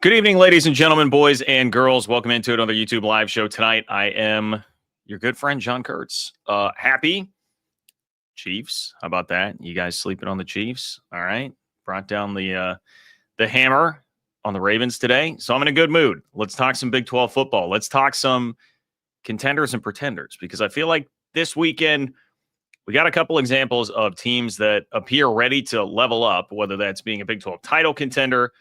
Good evening, ladies and gentlemen, boys and girls. Welcome into another YouTube live show tonight. I am your good friend, John Kurtz. Happy Chiefs. How about that? You guys sleeping on the Chiefs? All right. Brought down the hammer on the Ravens today. So I'm in a good mood. Let's talk some Big 12 football. Let's talk some contenders and pretenders, because I feel like this weekend we got a couple examples of teams that appear ready to level up, whether that's being a Big 12 title contender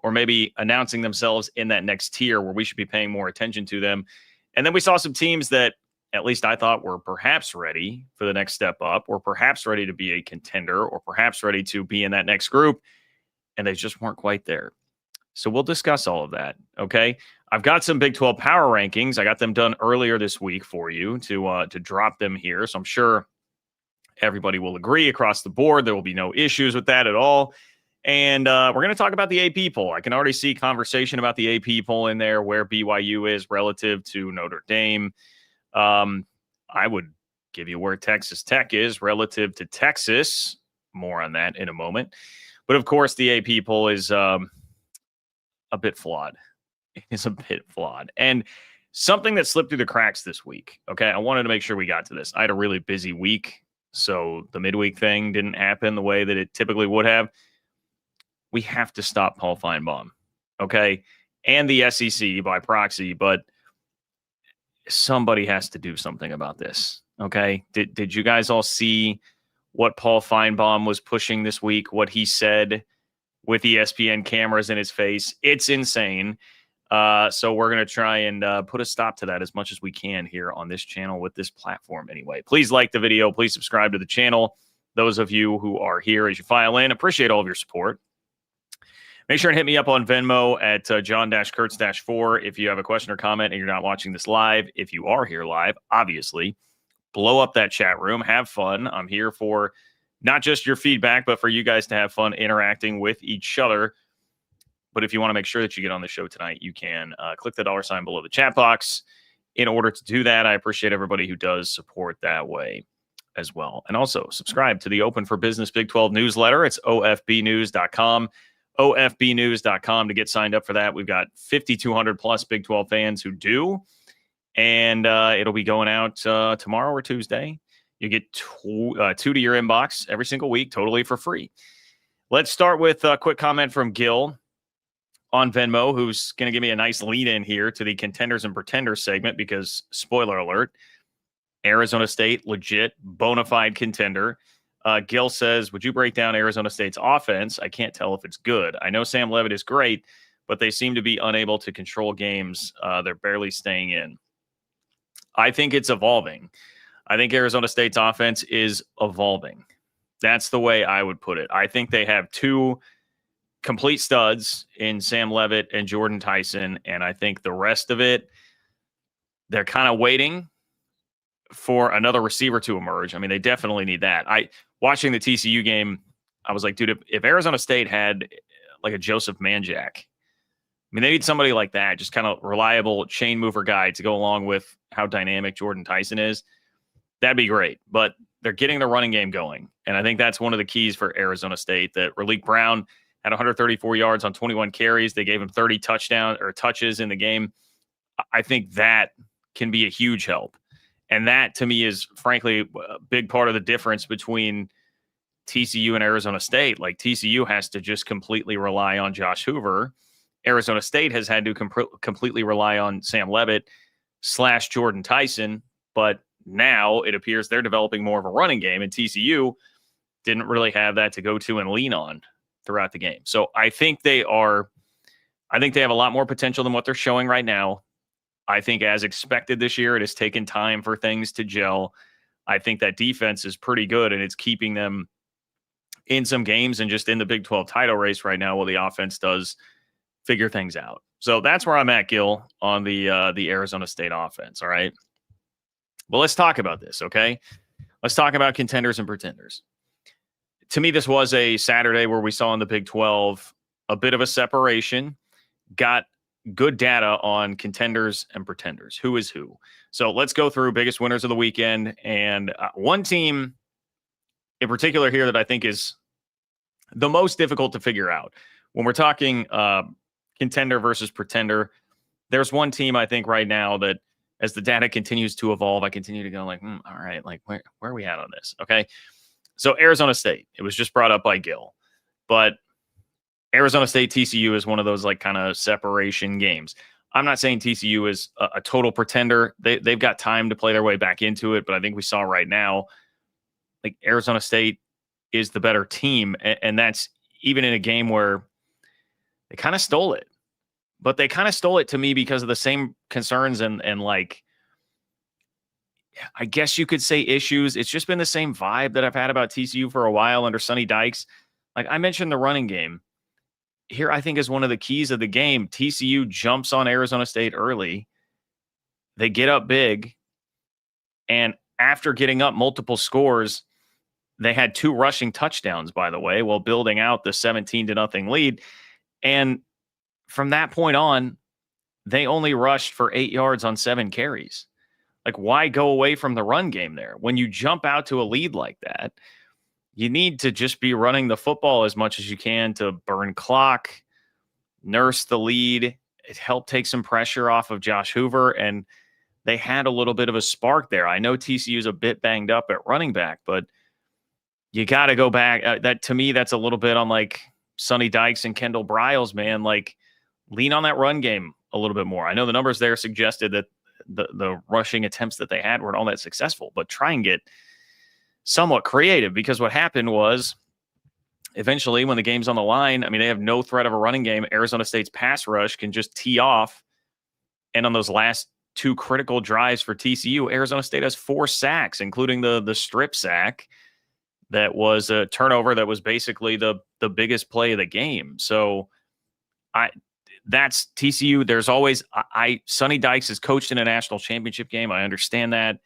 or maybe announcing themselves in that next tier where we should be paying more attention to them. And then we saw some teams that at least I thought were perhaps ready for the next step up, or perhaps ready to be a contender, or perhaps ready to be in that next group, and they just weren't quite there. So we'll discuss all of that, okay? I've got some Big 12 power rankings. I got them done earlier this week for you to drop them here. So I'm sure everybody will agree across the board. There will be no issues with that at all. And we're going to talk about the AP poll. I can already see conversation about the AP poll in there, where BYU is relative to Notre Dame. I would give you where Texas Tech is relative to Texas. More on that in a moment. But of course, the AP poll is a bit flawed. It's a bit flawed. And something that slipped through the cracks this week. Okay, I wanted to make sure we got to this. I had a really busy week, so the midweek thing didn't happen the way that it typically would have. We have to stop Paul Finebaum, okay? And the SEC by proxy, but somebody has to do something about this, okay? Did you guys all see what Paul Finebaum was pushing this week, what he said with ESPN cameras in his face? It's insane. So we're going to try and put a stop to that as much as we can here on this channel with this platform anyway. Please like the video. Please subscribe to the channel. Those of you who are here as you file in, appreciate all of your support. Make sure and hit me up on Venmo at John-Kurtz-4 if you have a question or comment and you're not watching this live. If you are here live, obviously, blow up that chat room. Have fun. I'm here for not just your feedback, but for you guys to have fun interacting with each other. But if you want to make sure that you get on the show tonight, you can click the $ below the chat box. In order to do that, I appreciate everybody who does support that way as well. And also subscribe to the Open for Business Big 12 newsletter. It's ofbnews.com. ofbnews.com to get signed up for that. We've got 5,200 plus Big 12 fans who do, and it'll be going out tomorrow or Tuesday. You get two to your inbox every single week, totally for free. Let's start with a quick comment from Gil on Venmo, who's going to give me a nice lead in here to the Contenders and Pretenders segment, because, spoiler alert, Arizona State, legit, bona fide contender. Gil says, would you break down Arizona State's offense? I can't tell if it's good. I know Sam Leavitt is great, but they seem to be unable to control games. They're barely staying in. I think it's evolving. I think Arizona State's offense is evolving. That's the way I would put it. I think they have two complete studs in Sam Leavitt and Jordan Tyson, and I think the rest of it, they're kind of waiting for another receiver to emerge. I mean, they definitely need that. Watching the TCU game, I was like, dude, if Arizona State had like a Joseph Manjack, I mean, they need somebody like that, just kind of reliable chain mover guy to go along with how dynamic Jordan Tyson is. That'd be great. But they're getting the running game going. And I think that's one of the keys for Arizona State, that Raleek Brown had 134 yards on 21 carries. They gave him 30 touches in the game. I think that can be a huge help. And that, to me, is, frankly, a big part of the difference between TCU and Arizona State. Like, TCU has to just completely rely on Josh Hoover. Arizona State has had to completely rely on Sam Leavitt / Jordan Tyson. But now it appears they're developing more of a running game, and TCU didn't really have that to go to and lean on throughout the game. So I think they have a lot more potential than what they're showing right now. I think, as expected this year, it has taken time for things to gel. I think that defense is pretty good, and it's keeping them in some games and just in the Big 12 title race right now while the offense does figure things out. So that's where I'm at, Gil, on the Arizona State offense, all right? Well, let's talk about this, okay? Let's talk about contenders and pretenders. To me, this was a Saturday where we saw in the Big 12 a bit of a separation, got good data on contenders and pretenders. Who is who? So let's go through biggest winners of the weekend. And one team in particular here that I think is the most difficult to figure out when we're talking contender versus pretender. There's one team I think right now that, as the data continues to evolve, I continue to go like, all right, like where are we at on this? Okay. So Arizona State, it was just brought up by Gil, but Arizona State TCU is one of those like kind of separation games. I'm not saying TCU is a total pretender. They've got time to play their way back into it, but I think we saw right now, like Arizona State is the better team, and that's even in a game where they kind of stole it. But they kind of stole it to me because of the same concerns and like, I guess you could say issues. It's just been the same vibe that I've had about TCU for a while under Sonny Dykes. Like I mentioned, the running game here, I think, is one of the keys of the game. TCU jumps on Arizona State early. They get up big. And after getting up multiple scores, they had 2 rushing touchdowns, by the way, while building out the 17-0 lead. And from that point on, they only rushed for 8 yards on 7 carries. Like, why go away from the run game there? When you jump out to a lead like that, you need to just be running the football as much as you can to burn clock, nurse the lead. It helped take some pressure off of Josh Hoover, and they had a little bit of a spark there. I know TCU is a bit banged up at running back, but you got to go back. That to me, that's a little bit on like Sonny Dykes and Kendall Briles, man. Like, lean on that run game a little bit more. I know the numbers there suggested that the rushing attempts that they had weren't all that successful, but try and get somewhat creative, because what happened was eventually when the game's on the line, I mean, they have no threat of a running game. Arizona State's pass rush can just tee off. And on those last 2 critical drives for TCU, Arizona State has 4 sacks, including the strip sack that was a turnover that was basically the biggest play of the game. So that's TCU. There's always Sonny Dykes has coached in a national championship game. I understand that.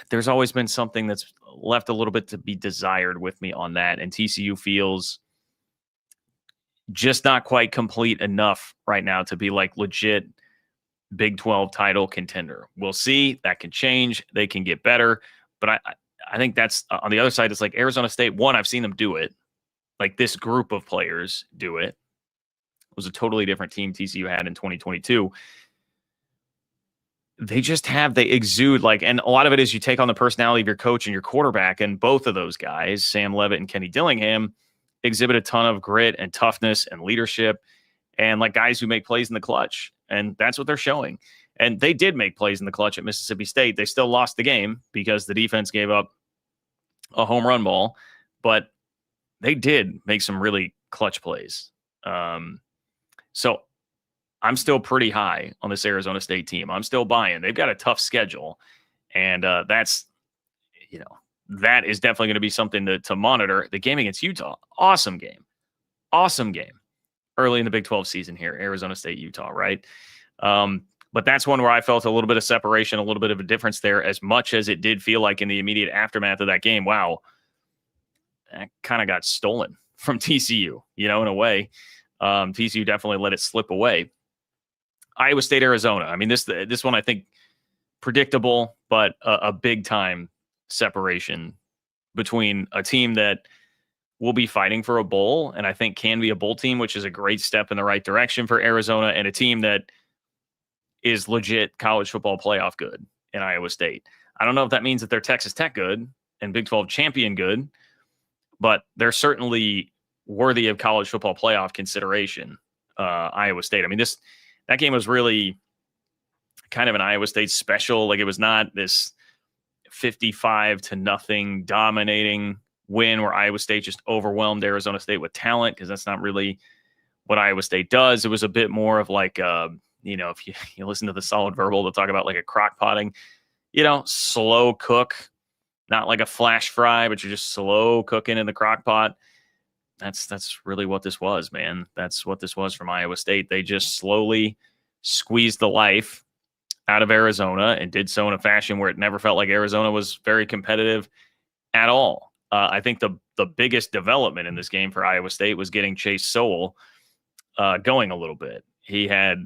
There's always been something that's left a little bit to be desired with me on that. And TCU feels just not quite complete enough right now to be like legit Big 12 title contender. We'll see. That can change. They can get better. But I think that's on the other side. It's like Arizona State. One, I've seen them do it. Like this group of players do it. It was a totally different team TCU had in 2022. They exude like, and a lot of it is you take on the personality of your coach and your quarterback, and both of those guys, Sam Levitt and Kenny Dillingham, exhibit a ton of grit and toughness and leadership, and like guys who make plays in the clutch. And that's what they're showing. And they did make plays in the clutch at Mississippi State. They still lost the game because the defense gave up a home run ball, but they did make some really clutch plays. So I'm still pretty high on this Arizona State team. I'm still buying. They've got a tough schedule, and that is definitely going to be something to monitor. The game against Utah, awesome game early in the Big 12 season here, Arizona State, Utah, right? But that's one where I felt a little bit of separation, a little bit of a difference there, as much as it did feel like in the immediate aftermath of that game, wow, that kind of got stolen from TCU, in a way. TCU definitely let it slip away. Iowa State, Arizona. I mean, this one I think predictable, but a big time separation between a team that will be fighting for a bowl, and I think can be a bowl team, which is a great step in the right direction for Arizona, and a team that is legit college football playoff good in Iowa State. I don't know if that means that they're Texas Tech good and Big 12 champion good, but they're certainly worthy of college football playoff consideration. Iowa State. I mean, that game was really kind of an Iowa State special. Like, it was not this 55-0 dominating win where Iowa State just overwhelmed Arizona State with talent, because that's not really what Iowa State does. It was a bit more of like, if you listen to the Solid Verbal, they'll talk about like a crock potting, slow cook, not like a flash fry, but you're just slow cooking in the crock pot. That's really what this was, man. That's what this was from Iowa State. They just slowly squeezed the life out of Arizona and did so in a fashion where it never felt like Arizona was very competitive at all. I think the biggest development in this game for Iowa State was getting Chase Sowell going a little bit. He had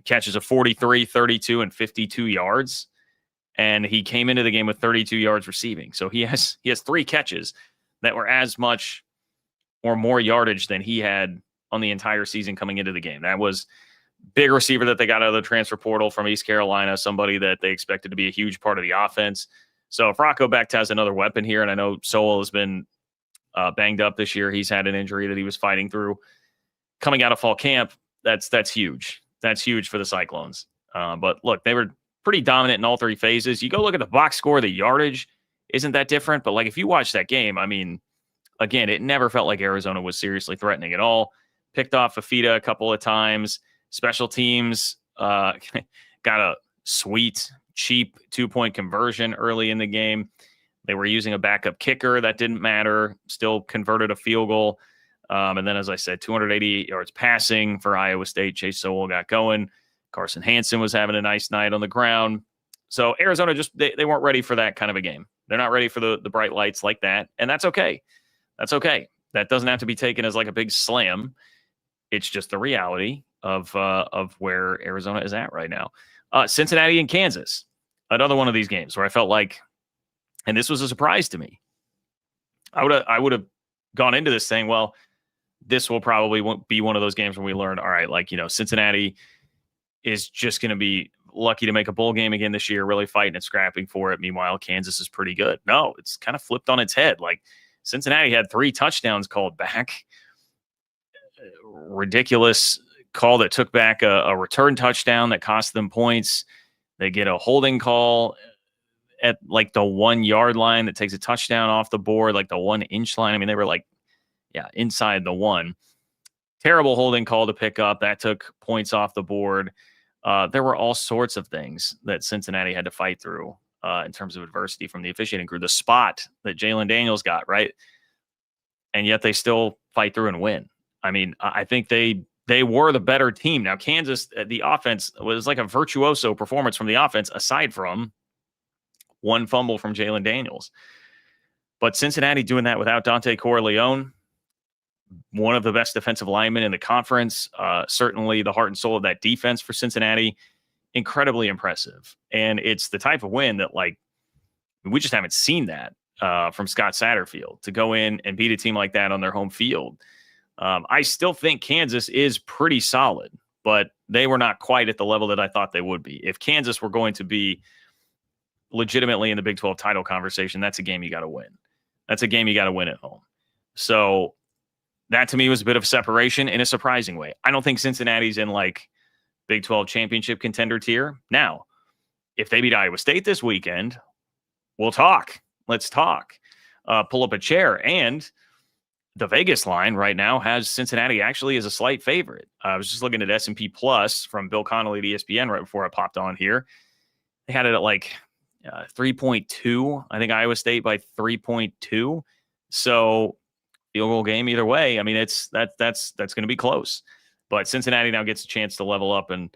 catches of 43, 32, and 52 yards, and he came into the game with 32 yards receiving. So he has 3 catches that were as much or more yardage than he had on the entire season coming into the game. That was big receiver that they got out of the transfer portal from East Carolina, somebody that they expected to be a huge part of the offense. So if Rocco Becht has another weapon here, and I know Sowell has been banged up this year. He's had an injury that he was fighting through coming out of fall camp. That's huge. That's huge for the Cyclones. But look, they were pretty dominant in all three phases. You go look at the box score, the yardage isn't that different. But like if you watch that game, I mean, again, it never felt like Arizona was seriously threatening at all. Picked off Fafita a couple of times. Special teams got a sweet, cheap 2-point conversion early in the game. They were using a backup kicker. That didn't matter. Still converted a field goal. And then, as I said, 288 yards passing for Iowa State. Chase Sowell got going. Carson Hansen was having a nice night on the ground. So Arizona just, they weren't ready for that kind of a game. They're not ready for the bright lights like that. And that's okay. That's okay. That doesn't have to be taken as like a big slam. It's just the reality of where Arizona is at right now. Cincinnati and Kansas. Another one of these games where I felt like, and this was a surprise to me. I would have gone into this saying, well, this will probably won't be one of those games when we learn, all right, like, Cincinnati is just going to be lucky to make a bowl game again this year, really fighting and scrapping for it. Meanwhile, Kansas is pretty good. No, it's kind of flipped on its head. Like Cincinnati had 3 touchdowns called back. Ridiculous call that took back a return touchdown that cost them points. They get a holding call at like the 1 yard line that takes a touchdown off the board, like the 1 inch line. I mean, they were like, inside the 1. Terrible holding call to pick up. That took points off the board. There were all sorts of things that Cincinnati had to fight through in terms of adversity from the officiating crew. The spot that Jalen Daniels got, right? And yet they still fight through and win. I mean, I think they were the better team. Now, Kansas, the offense was like a virtuoso performance from the offense, aside from 1 fumble from Jalen Daniels. But Cincinnati doing that without Dante Corleone, one of the best defensive linemen in the conference, certainly the heart and soul of that defense for Cincinnati, incredibly impressive. And it's the type of win that, like, we just haven't seen that from Scott Satterfield, to go in and beat a team like that on their home field. I still think Kansas is pretty solid, but they were not quite at the level that I thought they would be. If Kansas were going to be legitimately in the Big 12 title conversation, that's a game you got to win. That's a game you got to win at home. So that to me was a bit of separation in a surprising way. I don't think Cincinnati's in like Big 12 championship contender tier. Now, if they beat Iowa State this weekend, we'll talk. Let's talk. Pull up a chair. And the Vegas line right now has Cincinnati actually as a slight favorite. I was just looking at S&P Plus from Bill Connolly at ESPN right before I popped on here. They had it at like 3.2. I think Iowa State by 3.2. So field goal game either way. I mean, that's going to be close. But Cincinnati now gets a chance to level up and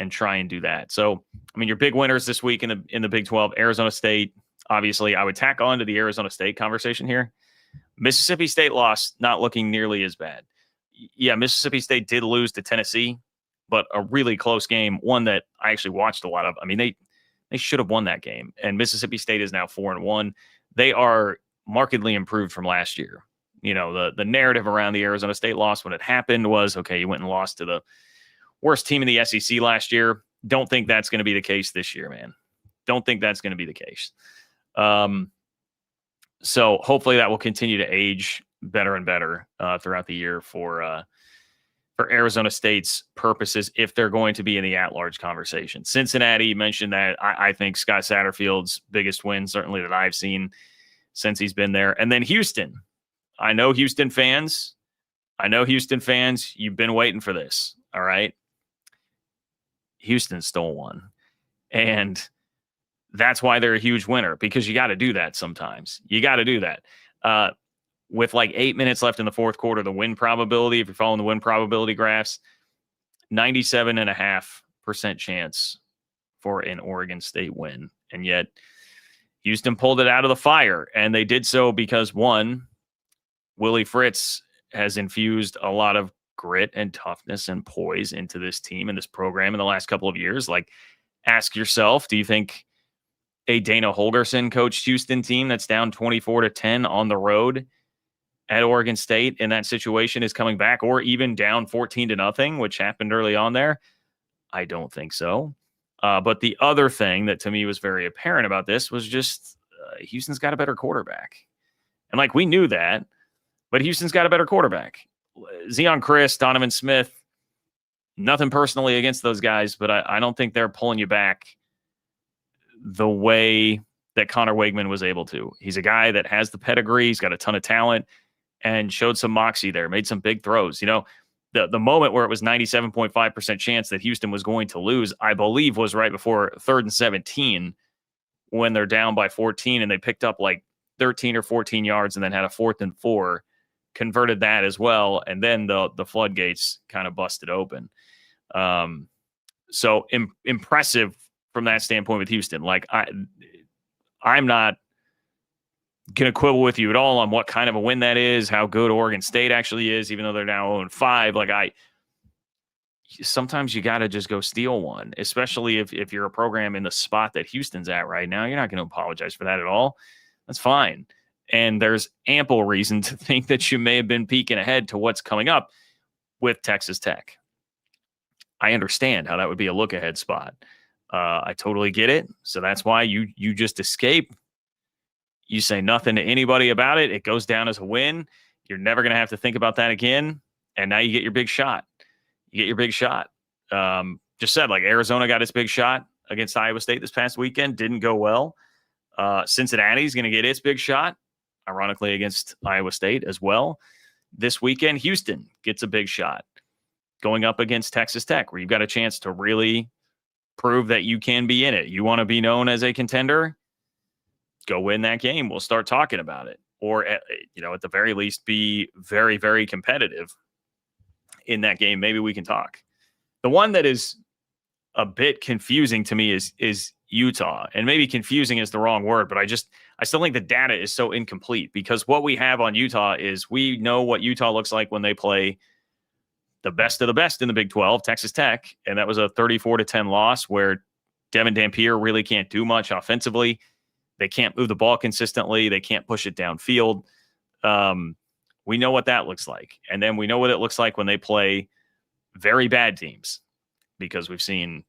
try and do that. So, I mean, your big winners this week in the Big 12, Arizona State. Obviously, I would tack on to the Arizona State conversation here. Mississippi State lost, not looking nearly as bad. Yeah, Mississippi State did lose to Tennessee, but a really close game, one that I actually watched a lot of. I mean, they should have won that game. And Mississippi State is now 4-1. They are markedly improved from last year. The narrative around the Arizona State loss when it happened was, okay, you went and lost to the worst team in the SEC last year. Don't think that's going to be the case this year, man. Don't think that's going to be the case. So hopefully that will continue to age better and better throughout the year for Arizona State's purposes, if they're going to be in the at-large conversation. Cincinnati mentioned that. I think Scott Satterfield's biggest win, certainly that I've seen since he's been there. And then Houston. I know Houston fans, you've been waiting for this, all right? Houston stole one. And that's why they're a huge winner, because you got to do that sometimes. You got to do that. With like 8 minutes left in the fourth quarter, the win probability, if you're following the win probability graphs, 97.5% chance for an Oregon State win. And yet Houston pulled it out of the fire. And they did so because, one, Willie Fritz has infused a lot of grit and toughness and poise into this team and this program in the last couple of years. Like, ask yourself, do you think a Dana Holgerson coached Houston team that's down 24-10 on the road at Oregon State in that situation is coming back, or even down 14-0, which happened early on there? I don't think so. But the other thing that to me was very apparent about this was just Houston's got a better quarterback. And like we knew that, but Houston's got a better quarterback. Zion Chris, Donovan Smith, nothing personally against those guys, but I don't think they're pulling you back the way that Connor Wegman was able to. He's a guy that has the pedigree. He's got a ton of talent and showed some moxie there, made some big throws. You know, the moment where it was 97.5% chance that Houston was going to lose, I believe, was right before 3rd and 17 when they're down by 14 and they picked up like 13 or 14 yards and then had a 4th and 4, converted that as well. And then the floodgates kind of busted open. So impressive from that standpoint with Houston. Like I'm not going to quibble with you at all on what kind of a win that is, how good Oregon State actually is, even though they're now 0-5. Like sometimes you got to just go steal one, especially if you're a program in the spot that Houston's at right now. You're not going to apologize for that at all. That's fine. And there's ample reason to think that you may have been peeking ahead to what's coming up with Texas Tech. I understand how that would be a look ahead spot. I totally get it. So that's why you just escape. You say nothing to anybody about it. It goes down as a win. You're never going to have to think about that again. And now you get your big shot. Just said, like, Arizona got its big shot against Iowa State this past weekend. Didn't go well. Cincinnati's going to get its big shot, ironically, against Iowa State as well. This weekend, Houston gets a big shot going up against Texas Tech, where you've got a chance to really prove that you can be in it. You want to be known as a contender? Go win that game. We'll start talking about it. Or, at the very least, be very, very competitive in that game. Maybe we can talk. The one that is a bit confusing to me is Utah. And maybe confusing is the wrong word, but I still think the data is so incomplete, because what we have on Utah is we know what Utah looks like when they play the best of the best in the Big 12, Texas Tech. And that was a 34-10 loss where Devin Dampier really can't do much offensively. They can't move the ball consistently. They can't push it downfield. We know what that looks like. And then we know what it looks like when they play very bad teams, because we've seen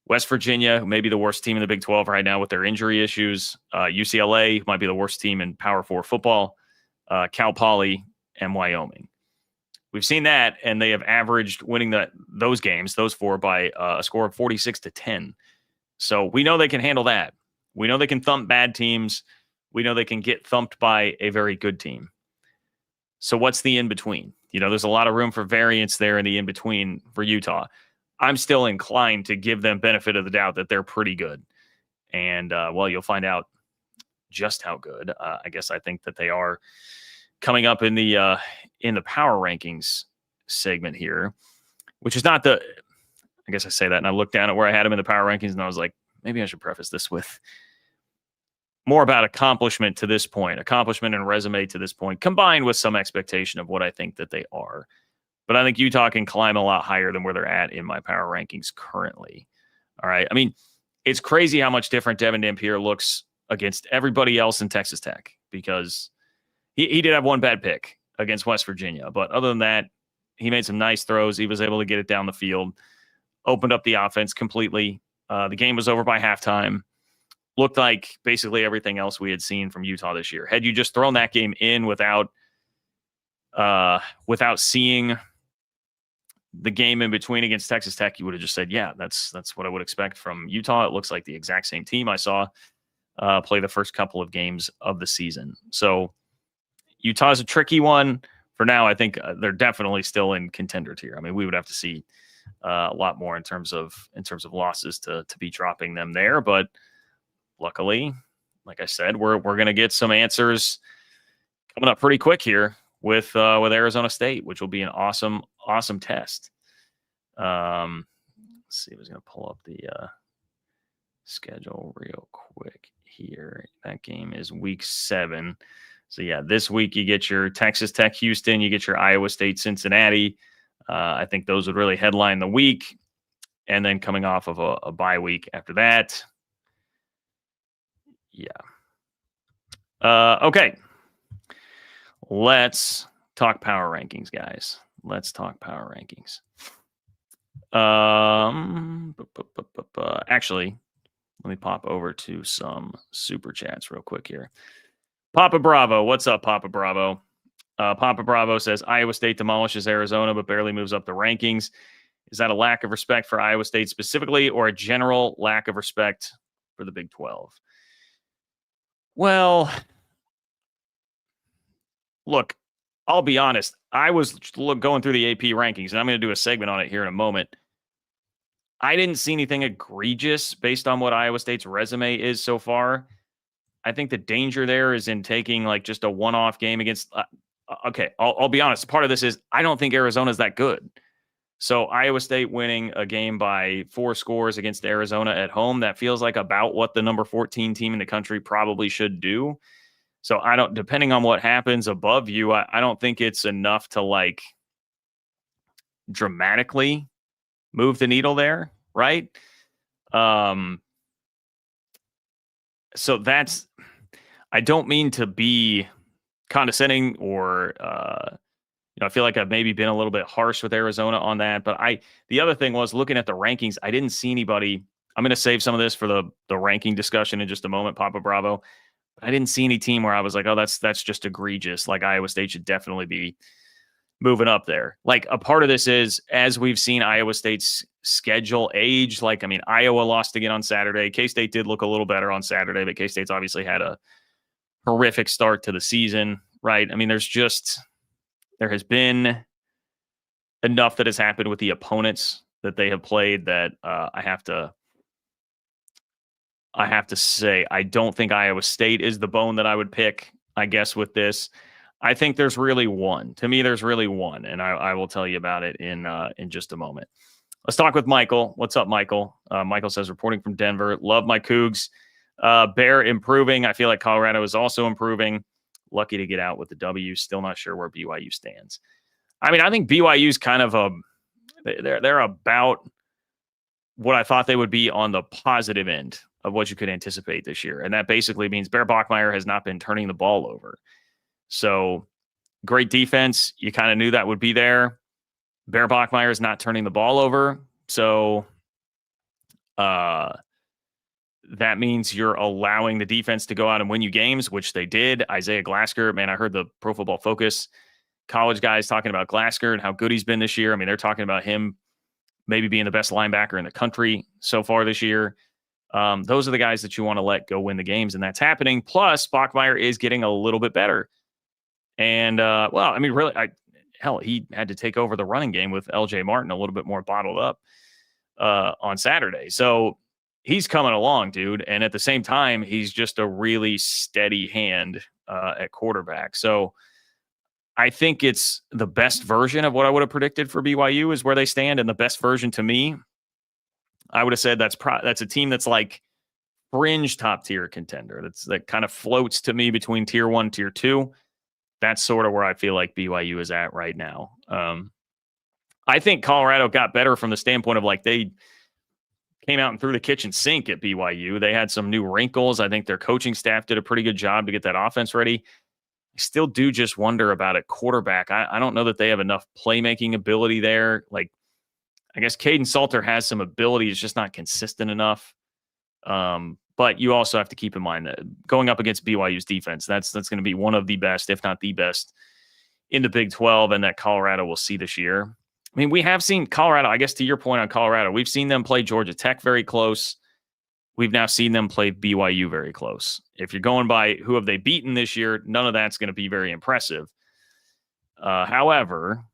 West Virginia, who may be the worst team in the Big 12 right now with their injury issues. UCLA might be the worst team in Power 4 football. Cal Poly and Wyoming. We've seen that, and they have averaged winning those games, those four, by a score of 46-10. So we know they can handle that. We know they can thump bad teams. We know they can get thumped by a very good team. So what's the in-between? There's a lot of room for variance there in the in-between for Utah. I'm still inclined to give them benefit of the doubt that they're pretty good. And, you'll find out just how good. I guess I think that they are coming up in the power rankings segment here, which is not I guess I say that, and I looked down at where I had them in the power rankings, and I was like, maybe I should preface this with more about accomplishment to this point, accomplishment and resume to this point, combined with some expectation of what I think that they are. But I think Utah can climb a lot higher than where they're at in my power rankings currently. All right. I mean, it's crazy how much different Devin Dampier looks against everybody else in Texas Tech, because he did have one bad pick against West Virginia. But other than that, he made some nice throws. He was able to get it down the field, opened up the offense completely. The game was over by halftime. Looked like basically everything else we had seen from Utah this year. Had you just thrown that game in without seeing the game in between against Texas Tech, you would have just said, yeah, that's what I would expect from Utah. It looks like the exact same team I saw play the first couple of games of the season. So Utah's a tricky one. For now, I think they're definitely still in contender tier. I mean, we would have to see a lot more in terms of losses to be dropping them there. But luckily, like I said, we're going to get some answers coming up pretty quick here with Arizona State, which will be an awesome test. Let's see. I was going to pull up the schedule real quick here. That game is week 7. So yeah, this week you get your Texas Tech Houston, you get your Iowa State Cincinnati. I think those would really headline the week. And then coming off of a bye week after that. Yeah. Okay. let's talk power rankings, guys. Let's talk power rankings. Actually, let me pop over to some super chats real quick here. Papa Bravo, what's up, Papa Bravo? Papa Bravo says Iowa State demolishes Arizona but barely moves up the rankings. Is that a lack of respect for Iowa State specifically, or a general lack of respect for the Big 12? Well, look, I'll be honest. I was going through the AP rankings, and I'm going to do a segment on it here in a moment. I didn't see anything egregious based on what Iowa State's resume is so far. I think the danger there is in taking like just a one-off game against. Okay, I'll be honest. Part of this is I don't think Arizona's that good. So Iowa State winning a game by 4 scores against Arizona at home, that feels like about what the number 14 team in the country probably should do. So I don't, depending on what happens above you, I don't think it's enough to like dramatically move the needle there, right? So that's, I don't mean to be condescending or I feel like I've maybe been a little bit harsh with Arizona on that. But the other thing was looking at the rankings, I didn't see anybody. I'm going to save some of this for the ranking discussion in just a moment, Papa Bravo. But I didn't see any team where I was like, oh, that's just egregious. Like Iowa State should definitely be moving up there. Like a part of this is, as we've seen Iowa State's schedule age, like, I mean, Iowa lost again on Saturday. K-State did look a little better on Saturday, but K-State's obviously had a horrific start to the season, right? I mean, there has been enough that has happened with the opponents that they have played that I have to say I don't think Iowa State is the bone that I would pick, I guess, with this. I think there's really one. To me, there's really one, and I will tell you about it in just a moment. Let's talk with Michael. What's up, Michael? Michael says, reporting from Denver. Love my Cougs. Bear improving. I feel like Colorado is also improving. Lucky to get out with the W. Still not sure where BYU stands. I mean, I think BYU's kind of they're about what I thought they would be on the positive end of what you could anticipate this year. And that basically means Bear Bachmeier has not been turning the ball over. So great defense. You kind of knew that would be there. Bear Bachmeier is not turning the ball over. So that means you're allowing the defense to go out and win you games, which they did. Isaiah Glasker, man, I heard the Pro Football Focus college guys talking about Glasker and how good he's been this year. I mean, they're talking about him maybe being the best linebacker in the country so far this year. Those are the guys that you want to let go win the games, and that's happening. Plus, Bachmeier is getting a little bit better. And, well, I mean, really, he had to take over the running game with LJ Martin a little bit more bottled up on Saturday. So he's coming along, dude. And at the same time, he's just a really steady hand at quarterback. So I think it's the best version of what I would have predicted for BYU is where they stand. And the best version to me, I would have said that's a team that's like fringe top tier contender. That kind of floats to me between tier 1, tier 2. That's sort of where I feel like BYU is at right now. I think Colorado got better from the standpoint of like they came out and threw the kitchen sink at BYU. They had some new wrinkles. I think their coaching staff did a pretty good job to get that offense ready. I still do just wonder about a quarterback. I don't know that they have enough playmaking ability there. Like, I guess Caden Salter has some ability. It's just not consistent enough. But you also have to keep in mind that going up against BYU's defense, that's going to be one of the best, if not the best, in the Big 12, and that Colorado will see this year. I mean, we have seen Colorado, I guess to your point on Colorado, we've seen them play Georgia Tech very close. We've now seen them play BYU very close. If you're going by who have they beaten this year, none of that's going to be very impressive. However,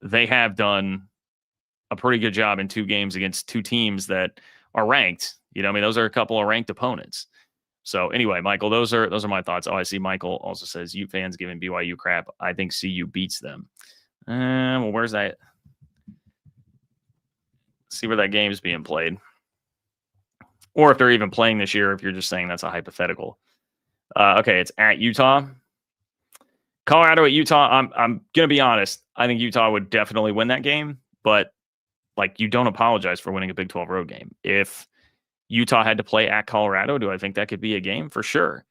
they have done a pretty good job in 2 games against 2 teams that are ranked. You know, I mean, those are a couple of ranked opponents. So anyway, Michael, those are my thoughts. Oh, I see Michael also says Ute fans giving BYU crap. I think CU beats them. Well, where's that? See where that game is being played. Or if they're even playing this year, if you're just saying that's a hypothetical. Okay, it's at Utah. Colorado at Utah. I'm going to be honest. I think Utah would definitely win that game. But, like, you don't apologize for winning a Big 12 road game. If Utah had to play at Colorado, do I think that could be a game? For sure.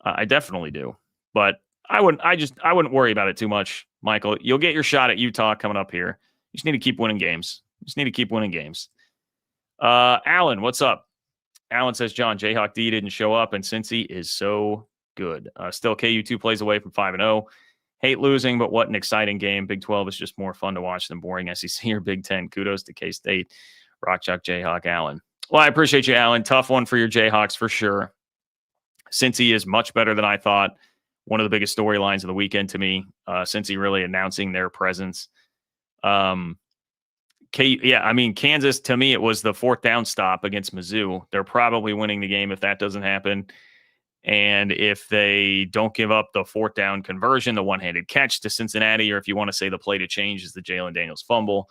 I definitely do. But I wouldn't worry about it too much, Michael. You'll get your shot at Utah coming up here. You just need to keep winning games. Alan, what's up? Alan says, John, Jayhawk D didn't show up, and Cincy is so good. Still, KU2 plays away from 5-0. Hate losing, but what an exciting game. Big 12 is just more fun to watch than boring SEC or Big 10. Kudos to K-State. Rock Chalk Jayhawk, Alan. Well, I appreciate you, Alan. Tough one for your Jayhawks for sure. Cincy is much better than I thought. One of the biggest storylines of the weekend to me. Cincy really announcing their presence. Kansas, to me, it was the 4th down stop against Mizzou. They're probably winning the game if that doesn't happen. And if they don't give up the 4th down conversion, the one-handed catch to Cincinnati, or if you want to say the play to change is the Jalen Daniels fumble,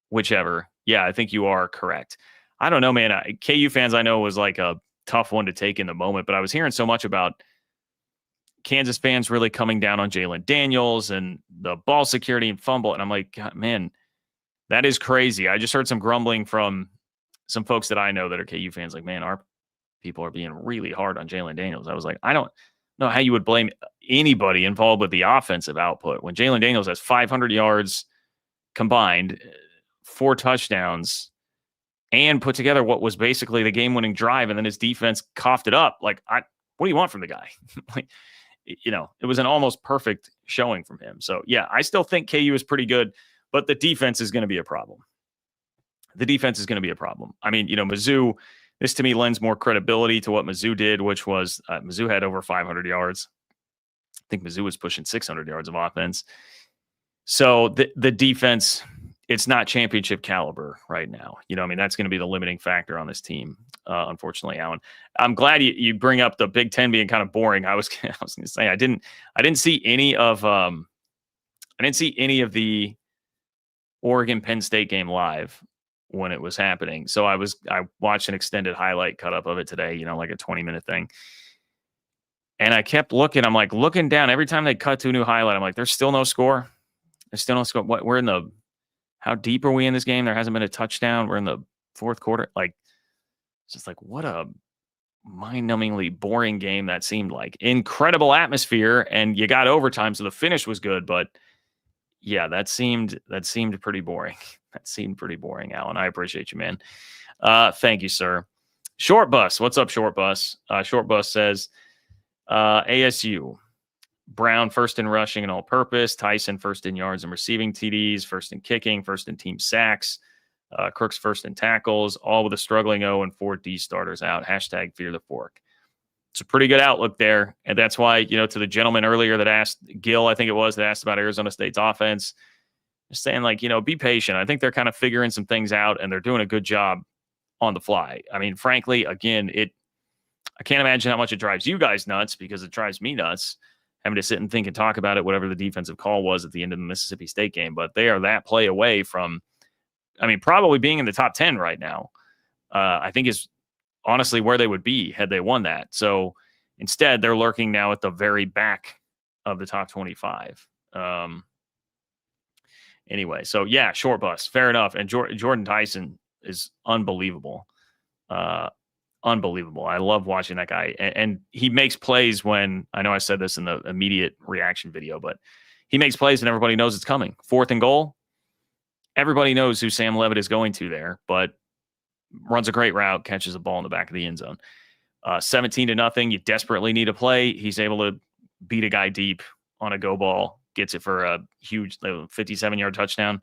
whichever. Yeah, I think you are correct. I don't know, man. KU fans, I know, was like a tough one to take in the moment, but I was hearing so much about Kansas fans really coming down on Jalen Daniels and the ball security and fumble. And I'm like, God, man, that is crazy. I just heard some grumbling from some folks that I know that are KU fans. Like, man, our people are being really hard on Jalen Daniels. I was like, I don't know how you would blame anybody involved with the offensive output when Jalen Daniels has 500 yards combined, 4 touchdowns, and put together what was basically the game-winning drive, and then his defense coughed it up. Like, what do you want from the guy? Like, it was an almost perfect showing from him. So, yeah, I still think KU is pretty good, but the defense is going to be a problem. I mean, Mizzou, this to me lends more credibility to what Mizzou did, which was Mizzou had over 500 yards. I think Mizzou was pushing 600 yards of offense. So the defense, it's not championship caliber right now. That's going to be the limiting factor on this team. Unfortunately, Alan, I'm glad you bring up the Big Ten being kind of boring. I was going to say I didn't see any of the Oregon Penn State game live when it was happening. So I watched an extended highlight cut up of it today. Like a 20-minute thing. And I kept looking. I'm like looking down every time they cut to a new highlight. I'm like, there's still no score. What we're in the. How deep are we in this game? There hasn't been a touchdown. We're in the 4th quarter. Like, it's just like, what a mind-numbingly boring game that seemed like. Incredible atmosphere, and you got overtime, so the finish was good. But yeah, that seemed pretty boring. Alan. I appreciate you, man. Thank you, sir. Short Bus, what's up, Short Bus? Short Bus says, ASU. Brown first in rushing and all-purpose. Tyson first in yards and receiving TDs. First in kicking. First in team sacks. Crooks first in tackles. All with a struggling O and 4 D starters out. # fear the fork. It's a pretty good outlook there. And that's why, to the gentleman earlier that asked, Gil, I think it was, that asked about Arizona State's offense, just saying, like, be patient. I think they're kind of figuring some things out, and they're doing a good job on the fly. I mean, frankly, again, I can't imagine how much it drives you guys nuts, because it drives me nuts having to sit and think and talk about it, whatever the defensive call was at the end of the Mississippi State game. But they are that play away from, probably being in the top 10 right now. I think is honestly where they would be had they won that. So instead, they're lurking now at the very back of the top 25. Anyway, so yeah, Short Bus, fair enough. And Jordan Tyson is unbelievable. Unbelievable. I love watching that guy. And he makes plays when, I know I said this in the immediate reaction video, but he makes plays and everybody knows it's coming. 4th and goal. Everybody knows who Sam Levitt is going to there, but runs a great route, catches a ball in the back of the end zone. 17-0. You desperately need a play. He's able to beat a guy deep on a go ball, gets it for a huge 57-yard touchdown.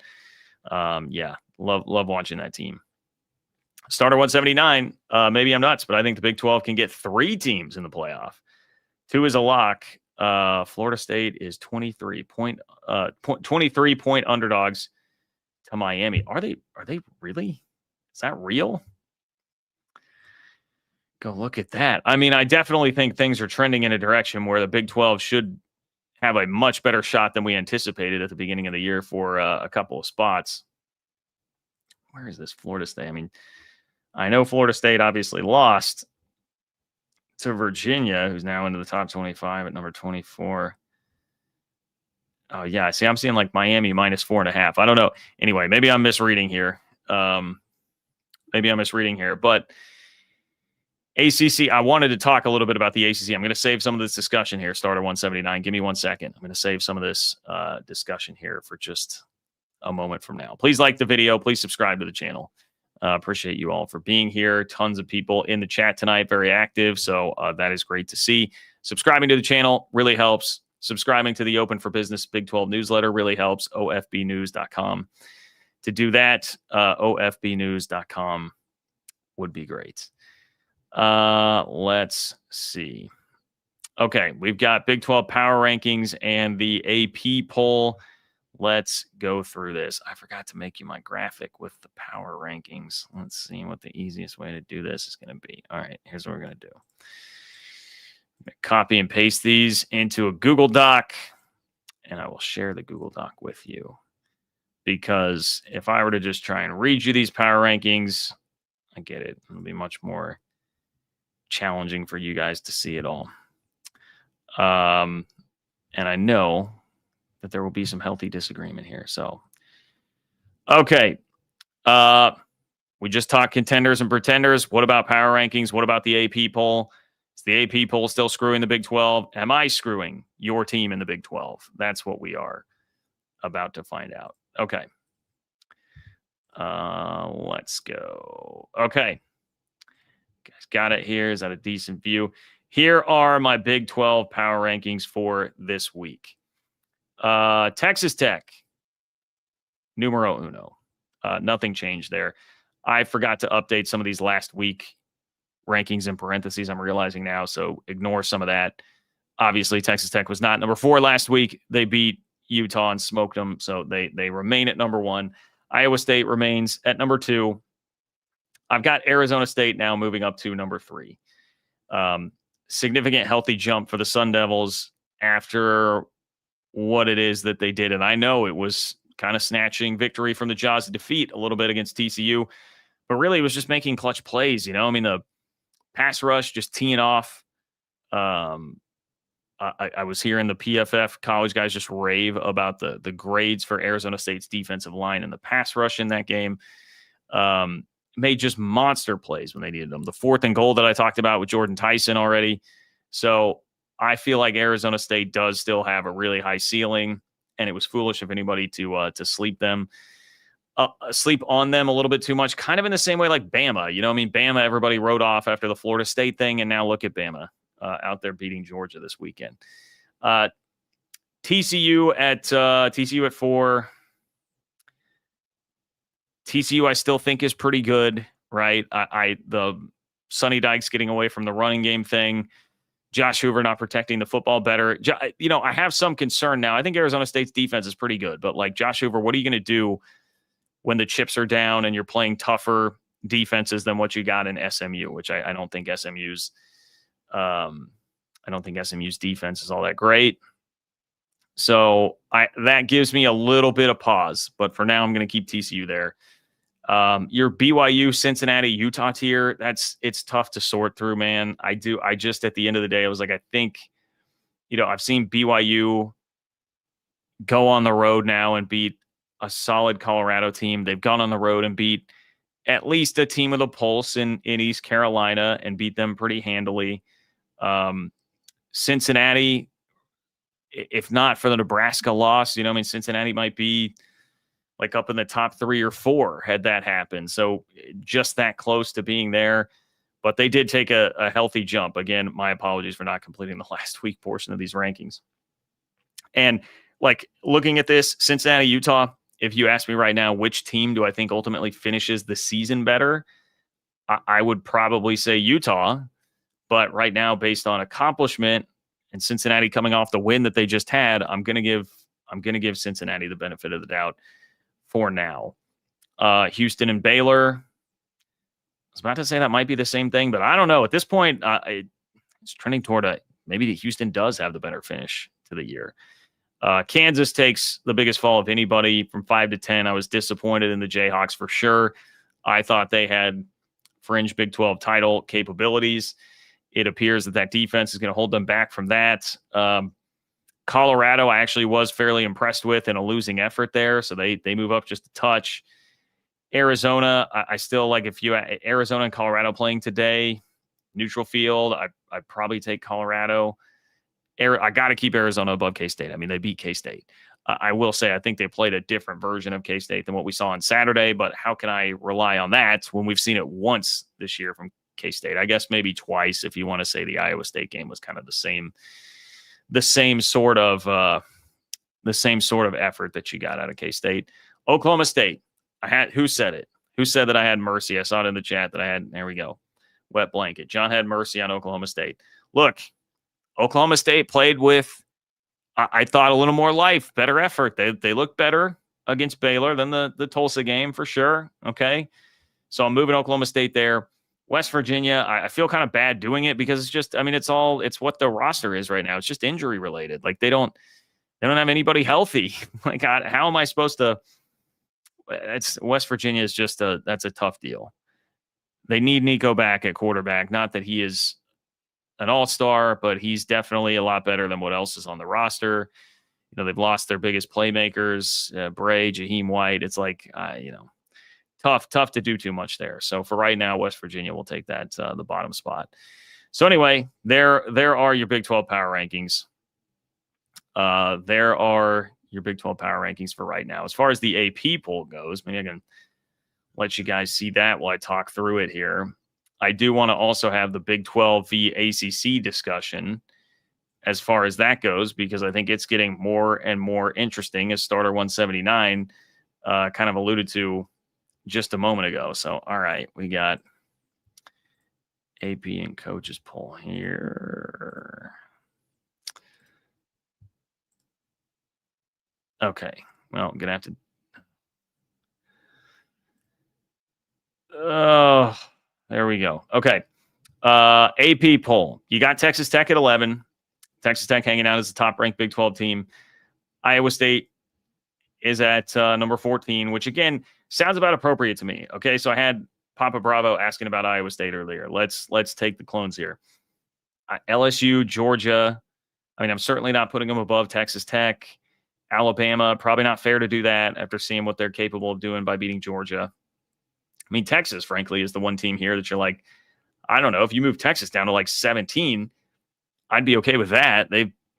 Yeah, love watching that team. Starter 179. Maybe I'm nuts, but I think the Big 12 can get 3 teams in the playoff. 2 is a lock. Florida State is 23-point underdogs to Miami. Are they really? Is that real? Go look at that. I definitely think things are trending in a direction where the Big 12 should have a much better shot than we anticipated at the beginning of the year for a couple of spots. Where is this Florida State? I know Florida State obviously lost to Virginia, who's now into the top 25 at number 24. Oh, yeah. See, I'm seeing like Miami -4.5. I don't know. Anyway, maybe I'm misreading here. But ACC, I wanted to talk a little bit about the ACC. I'm going to save some of this discussion here, Starter 179. Give me 1 second. I'm going to save some of this discussion here for just a moment from now. Please like the video. Please subscribe to the channel. Appreciate you all for being here. Tons of people in the chat tonight, very active. So that is great to see. Subscribing to the channel really helps. Subscribing to the Open for Business Big 12 newsletter really helps. OFBnews.com. To do that, OFBnews.com would be great. Let's see. Okay, we've got Big 12 power rankings and the AP poll. Let's go through this. I forgot to make you my graphic with the power rankings. Let's see what the easiest way to do this is going to be. All right, here's what we're going to do. I'm going to copy and paste these into a Google Doc, and I will share the Google Doc with you. Because if I were to just try and read you these power rankings, I get it. It'll be much more challenging for you guys to see it all. And I know that there will be some healthy disagreement here. So, okay. We just talked contenders and pretenders. What about power rankings? What about the AP poll? Is the AP poll still screwing the Big 12? Am I screwing your team in the Big 12? That's what we are about to find out. Okay. Let's go. Okay. Guys got it here. Is that a decent view? Here are my Big 12 power rankings for this week. Texas Tech, numero uno. Nothing changed there. I forgot to update some of these last week rankings in parentheses. I'm realizing now, so ignore some of that. Obviously, Texas Tech was not number 4 last week. They beat Utah and smoked them, so they remain at number 1. Iowa State remains at number 2. I've got Arizona State now moving up to number 3. Significant healthy jump for the Sun Devils after what it is that they did. And I know it was kind of snatching victory from the jaws of defeat a little bit against TCU, but really it was just making clutch plays. You know, I mean, the pass rush just teeing off. I was hearing the PFF college guys just rave about the grades for Arizona State's defensive line and the pass rush in that game. Made just monster plays when they needed them. The 4th and goal that I talked about with Jordan Tyson already. So I feel like Arizona State does still have a really high ceiling, and it was foolish of anybody to sleep on them a little bit too much. Kind of in the same way like Bama. You know, I mean, Bama, everybody wrote off after the Florida State thing, and now look at Bama out there beating Georgia this weekend. TCU at 4. TCU, I still think is pretty good, right? The Sonny Dykes getting away from the running game thing, Josh Hoover not protecting the football better. You know, I have some concern now. I think Arizona State's defense is pretty good, but like Josh Hoover, what are you going to do when the chips are down and you're playing tougher defenses than what you got in SMU? Which I don't think SMU's defense is all that great. So that gives me a little bit of pause, but for now I'm going to keep TCU there. Your BYU, Cincinnati, Utah tier, it's tough to sort through, man. I just, at the end of the day, I was like, I think, you know, I've seen BYU go on the road now and beat a solid Colorado team. They've gone on the road and beat at least a team with a pulse in East Carolina and beat them pretty handily. Cincinnati, if not for the Nebraska loss, you know, I mean, Cincinnati might be like up in the top 3 or 4 had that happened. So just that close to being there, but they did take a healthy jump. Again, my apologies for not completing the last week portion of these rankings. And like looking at this, Cincinnati, Utah, if you ask me right now, which team do I think ultimately finishes the season better? I would probably say Utah, but right now based on accomplishment and Cincinnati coming off the win that they just had, I'm going to give Cincinnati the benefit of the doubt for now. Houston and Baylor. I was about to say that might be the same thing, but I don't know. At this point, it's trending toward maybe Houston does have the better finish to the year. Kansas takes the biggest fall of anybody from 5 to 10. I was disappointed in the Jayhawks for sure. I thought they had fringe Big 12 title capabilities. It appears that defense is going to hold them back from that. Colorado, I actually was fairly impressed with in a losing effort there. So they move up just a touch. Arizona, I still like Arizona and Colorado playing today. neutral field, I'd probably take Colorado. I got to keep Arizona above K-State. I mean, they beat K-State. I will say I think they played a different version of K-State than what we saw on Saturday, but how can I rely on that when we've seen it once this year from K-State? I guess maybe twice if you want to say the Iowa State game was kind of the same sort of effort that you got out of K-State. Oklahoma State. Who said it? Who said that I had mercy? I saw it in the chat that I had. There we go. Wet blanket. John had mercy on Oklahoma State. Look, Oklahoma State played with, I thought, a little more life, better effort. They looked better against Baylor than the Tulsa game for sure. Okay. So I'm moving Oklahoma State there. West Virginia, I feel kind of bad doing it because it's just, I mean, it's what the roster is right now. It's just injury related. Like they don't have anybody healthy. Like, how am I supposed to? West Virginia is just that's a tough deal. They need Nico back at quarterback. Not that he is an all-star, but he's definitely a lot better than what else is on the roster. You know, they've lost their biggest playmakers, Bray, Jaheim White. It's like, tough to do too much there. So for right now, West Virginia will take that the bottom spot. So anyway, there are your Big 12 power rankings. There are your Big 12 power rankings for right now. As far as the AP poll goes, maybe I can let you guys see that while I talk through it here. I do want to also have the Big 12 v ACC discussion as far as that goes, because I think it's getting more and more interesting, as Starter 179 kind of alluded to just a moment ago. So, all right, we got AP and coaches poll here. Okay, well, I'm going to have to... there we go. Okay. AP poll. You got Texas Tech at 11. Texas Tech hanging out as the top-ranked Big 12 team. Iowa State is at number 14, which, again, sounds about appropriate to me. Okay, so I had Papa Bravo asking about Iowa State earlier. Let's take the clones here. LSU, Georgia. I mean, I'm certainly not putting them above Texas Tech. Alabama, probably not fair to do that after seeing what they're capable of doing by beating Georgia. I mean, Texas, frankly, is the one team here that you're like, I don't know, if you move Texas down to like 17, I'd be okay with that.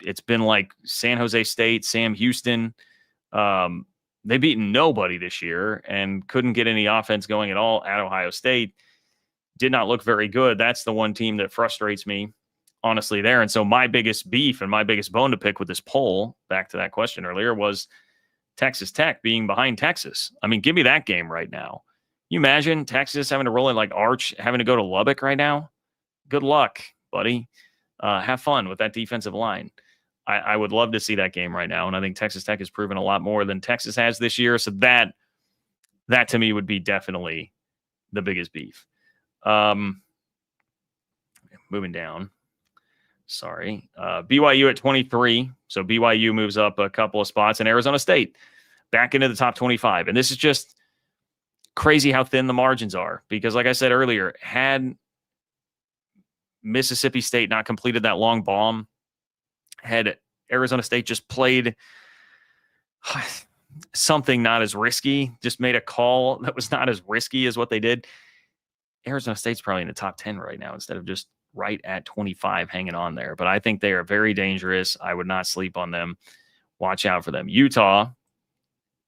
It's been like San Jose State, Sam Houston. They've beaten nobody this year and couldn't get any offense going at all at Ohio State. Did not look very good. That's the one team that frustrates me, honestly, there. And so my biggest beef and my biggest bone to pick with this poll, back to that question earlier, was Texas Tech being behind Texas. I mean, give me that game right now. You imagine Texas having to roll in like Arch, having to go to Lubbock right now? Good luck, buddy. Have fun with that defensive line. I would love to see that game right now, and I think Texas Tech has proven a lot more than Texas has this year, so that to me would be definitely the biggest beef. Moving down. Sorry. BYU at 23, so BYU moves up a couple of spots, and Arizona State back into the top 25, and this is just crazy how thin the margins are, because like I said earlier, had Mississippi State not completed that long bomb, had Arizona State just played something not as risky, just made a call that was not as risky as what they did, Arizona State's probably in the top 10 right now instead of just right at 25 hanging on there. But I think they are very dangerous. I would not sleep on them. Watch out for them. Utah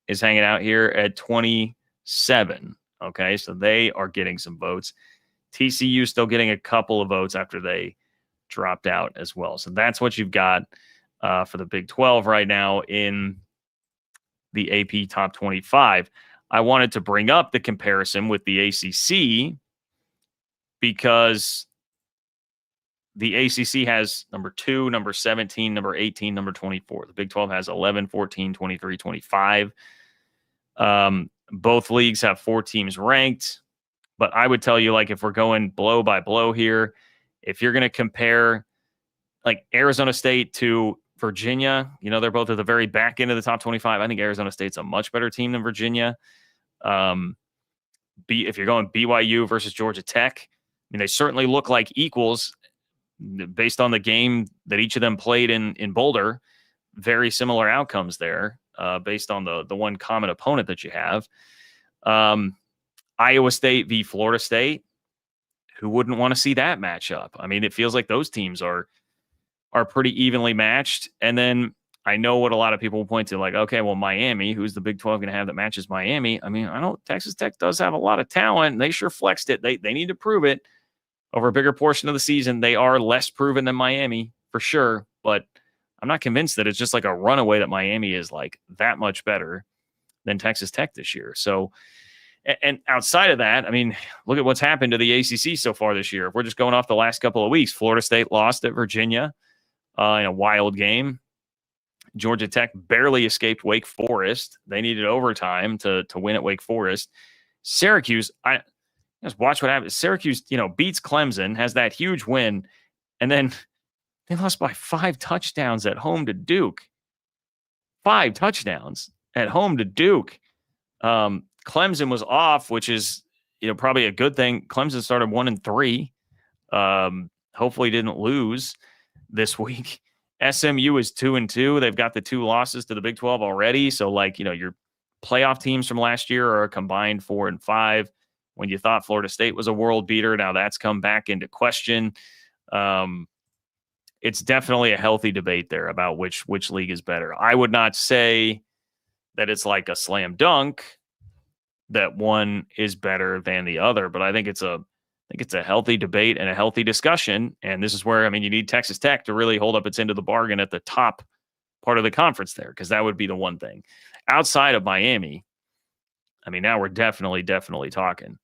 is hanging out here at 27. Okay, so they are getting some votes. TCU still getting a couple of votes after they dropped out as well. So that's what you've got for the Big 12 right now in the AP Top 25. I wanted to bring up the comparison with the ACC because the ACC has number 2, number 17, number 18, number 24. The Big 12 has 11, 14, 23, 25. Both leagues have 4 teams ranked. But I would tell you, like, if we're going blow by blow here, if you're going to compare like Arizona State to Virginia, you know, they're both at the very back end of the top 25. I think Arizona State's a much better team than Virginia. If you're going BYU versus Georgia Tech, I mean, they certainly look like equals based on the game that each of them played in Boulder. Very similar outcomes there based on the one common opponent that you have. Iowa State v. Florida State. who wouldn't want to see that matchup? I mean, it feels like those teams are pretty evenly matched. And then I know what a lot of people will point to, like, okay, well, Miami, who's the Big 12 going to have that matches Miami? I mean, I know Texas Tech does have a lot of talent. They sure flexed it. They need to prove it over a bigger portion of the season. They are less proven than Miami for sure, but I'm not convinced that it's just like a runaway that Miami is like that much better than Texas Tech this year. So, and outside of that, I mean, look at what's happened to the ACC so far this year. If we're just going off the last couple of weeks, Florida State lost at Virginia in a wild game. Georgia Tech barely escaped Wake Forest. They needed overtime to win at Wake Forest. Syracuse, I just watch what happens. Syracuse, beats Clemson, has that huge win, and then they lost by 5 touchdowns at home to Duke. 5 touchdowns at home to Duke. Clemson was off, which is probably a good thing. Clemson started 1-3. Hopefully didn't lose this week. SMU is 2-2. They've got the 2 losses to the Big 12 already. So, your playoff teams from last year are a combined 4-5. When you thought Florida State was a world beater, now that's come back into question. It's definitely a healthy debate there about which league is better. I would not say that it's like a slam dunk that one is better than the other, but I think it's a healthy debate and a healthy discussion. And this is where, you need Texas Tech to really hold up its end of the bargain at the top part of the conference there, because that would be the one thing. Outside of Miami, now we're definitely talking.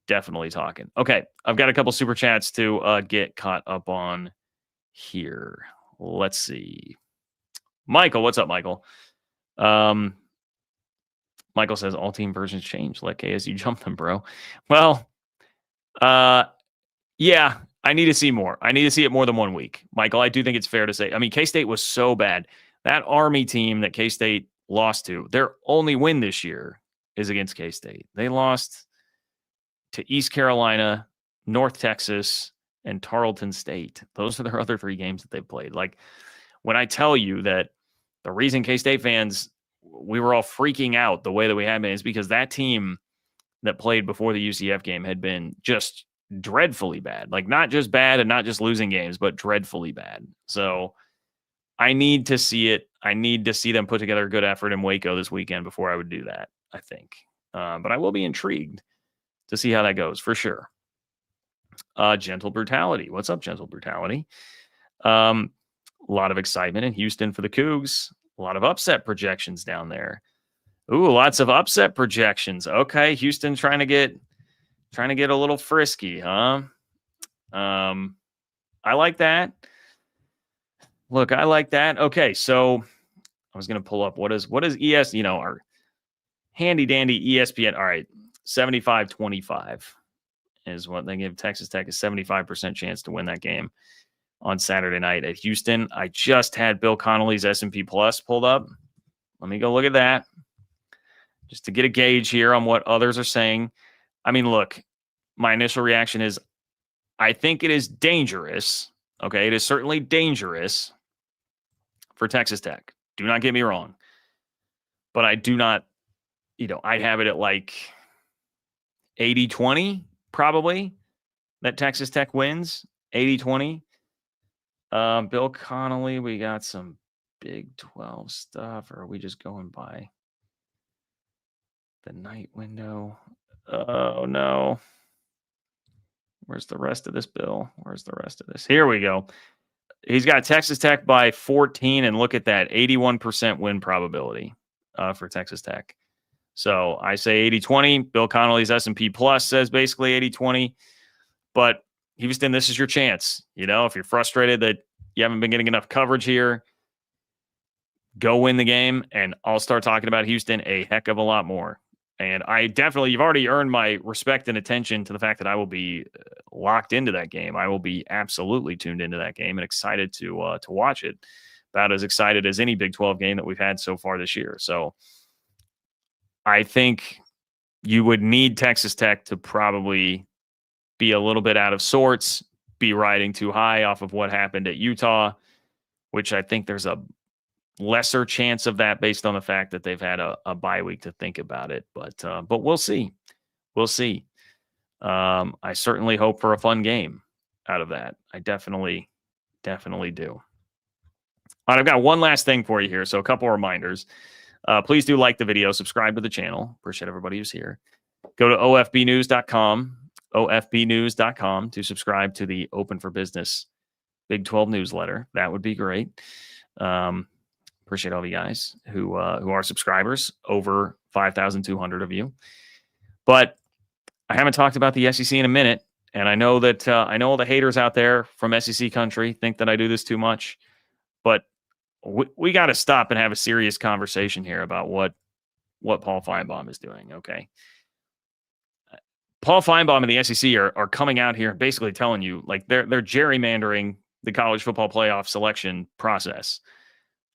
Definitely talking. Okay, I've got a couple super chats to get caught up on here. Let's see. Michael, what's up, Michael? Michael says all team versions change. Let KSU jump them, bro. Well, yeah, I need to see more. I need to see it more than 1 week. Michael, I do think it's fair to say, K-State was so bad. That Army team that K-State lost to, their only win this year is against K-State. They lost to East Carolina, North Texas, and Tarleton State. Those are their other 3 games that they've played. Like, when I tell you that the reason K-State fans, we were all freaking out the way that we had been, is because that team that played before the UCF game had been just dreadfully bad. Like, not just bad and not just losing games, but dreadfully bad. So I need to see it. I need to see them put together a good effort in Waco this weekend before I would do that, I think. But I will be intrigued to see how that goes for sure. Gentle Brutality. What's up, Gentle Brutality? A lot of excitement in Houston for the Cougs. A lot of upset projections down there. Ooh, lots of upset projections. Okay, Houston trying to get a little frisky, huh? I like that. Look, I like that. Okay, so I was going to pull up what is our handy dandy ESPN. All right, 75-25 is what they give Texas Tech a 75% chance to win that game on Saturday night at Houston. I just had Bill Connolly's S&P Plus pulled up. Let me go look at that just to get a gauge here on what others are saying. Look, my initial reaction is I think it is dangerous. Okay, it is certainly dangerous for Texas Tech. Do not get me wrong. But I do not, I'd have it at like 80-20 probably that Texas Tech wins. 80-20. Bill Connolly, we got some Big 12 stuff, or are we just going by the night window? Oh, no. Where's the rest of this, Bill? Where's the rest of this? Here we go. He's got Texas Tech by 14, and look at that, 81% win probability for Texas Tech. So I say 80-20. Bill Connolly's S&P Plus says basically 80-20. But Houston, this is your chance. If you're frustrated that you haven't been getting enough coverage here, go win the game, and I'll start talking about Houston a heck of a lot more. And you've already earned my respect and attention to the fact that I will be locked into that game. I will be absolutely tuned into that game and excited to watch it. About as excited as any Big 12 game that we've had so far this year. So I think you would need Texas Tech to probably be a little bit out of sorts, be riding too high off of what happened at Utah, which I think there's a lesser chance of that based on the fact that they've had a bye week to think about it. But we'll see. We'll see. I certainly hope for a fun game out of that. I definitely do. All right, I've got one last thing for you here. So a couple of reminders. Please do like the video, subscribe to the channel. Appreciate everybody who's here. Go to ofbnews.com to subscribe to the Open for Business Big 12 newsletter. That would be great. Appreciate all of you guys who are subscribers, over 5,200 of you. But I haven't talked about the SEC in a minute, and I know that I know all the haters out there from SEC country think that I do this too much, but we got to stop and have a serious conversation here about what Paul Finebaum is doing. Okay, Paul Finebaum and the SEC are coming out here and basically telling you like they're gerrymandering the college football playoff selection process,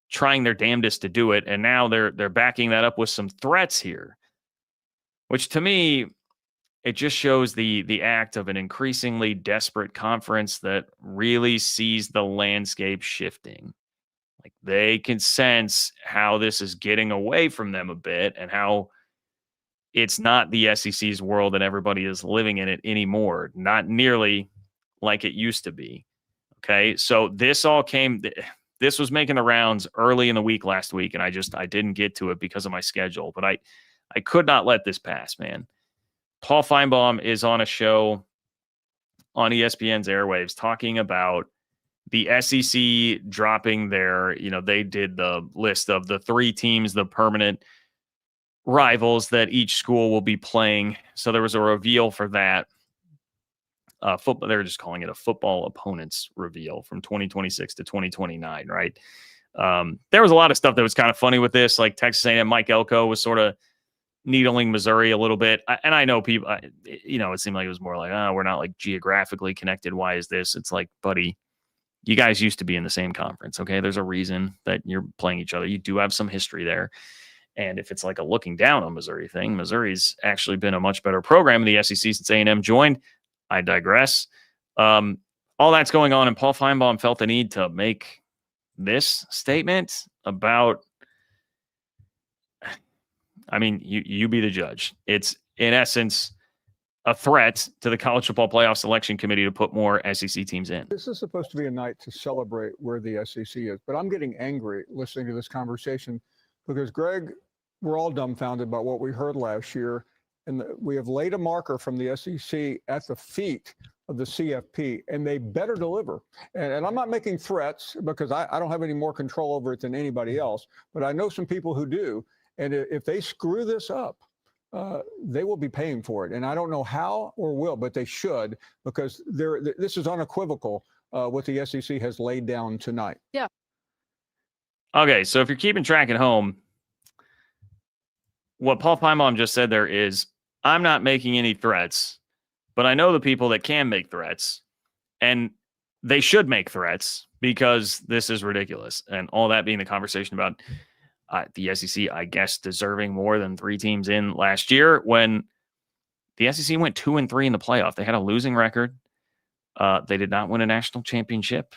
trying their damnedest to do it, and now they're backing that up with some threats here, which to me, it just shows the act of an increasingly desperate conference that really sees the landscape shifting. Like they can sense how this is getting away from them a bit and how it's not the SEC's world and everybody is living in it anymore. Not nearly like it used to be. Okay. So this was making the rounds early in the week last week, and I didn't get to it because of my schedule, but I could not let this pass, man. Paul Finebaum is on a show on ESPN's airwaves talking about the SEC dropping their, they did the list of the 3 teams, the permanent rivals that each school will be playing. So there was a reveal for that. Football, they're just calling it a football opponents reveal from 2026 to 2029, right? There was a lot of stuff that was kind of funny with this, like Texas A&M Mike Elko was sort of needling Missouri a little bit. And I know people, it seemed like it was more like, we're not like geographically connected. Why is this? It's like, buddy, you guys used to be in the same conference. Okay. There's a reason that you're playing each other. You do have some history there. And if it's like a looking down on Missouri thing, Missouri's actually been a much better program in the SEC since A&M joined. I digress. All that's going on. And Paul Finebaum felt the need to make this statement about, I mean, you be the judge. It's in essence a threat to the college football playoff selection committee to put more SEC teams in. This is supposed to be a night to celebrate where the SEC is, but I'm getting angry listening to this conversation because, Greg, we're all dumbfounded by what we heard last year, and we have laid a marker from the SEC at the feet of the CFP, and they better deliver. And I'm not making threats because I don't have any more control over it than anybody else, but I know some people who do. And if they screw this up, they will be paying for it. And I don't know how or will, but they should, because this is unequivocal what the SEC has laid down tonight. Yeah. Okay, so if you're keeping track at home, what Paul Finebaum just said there is, I'm not making any threats, but I know the people that can make threats, and they should make threats because this is ridiculous. And all that being the conversation about the SEC, I guess, deserving more than 3 teams in last year when the SEC went 2-3 in the playoff. They had a losing record. They did not win a national championship.